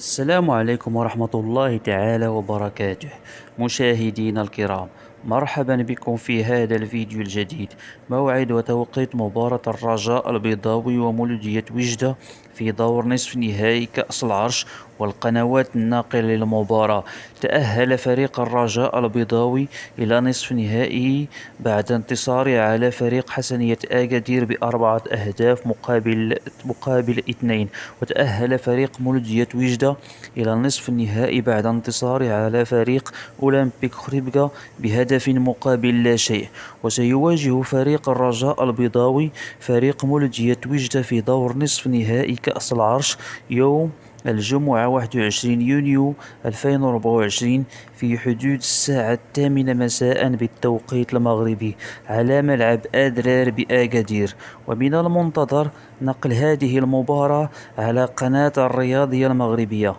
السلام عليكم ورحمة الله تعالى وبركاته. مشاهدينا الكرام، مرحبا بكم في هذا الفيديو الجديد. موعد وتوقيت مباراة الرجاء البيضاوي ومولودية وجدة في دور نصف نهائي كأس العرش والقنوات الناقلة للمباراة. تأهل فريق الرجاء البيضاوي إلى نصف نهائي بعد انتصاره على فريق حسنية أكادير ب4 أهداف مقابل 2. وتأهل فريق مولودية وجدة إلى نصف النهائي بعد انتصاره على فريق أولمبيك خريبكا بهدف مقابل لا شيء. وسيواجه فريق الرجاء البيضاوي فريق مولودية وجدة في دور نصف نهائي كأس العرش يوم الجمعة 21 يونيو 2024 في حدود الساعة 8 مساء بالتوقيت المغربي على ملعب أدرار بأكادير. ومن المنتظر نقل هذه المباراة على قناة الرياضية المغربية.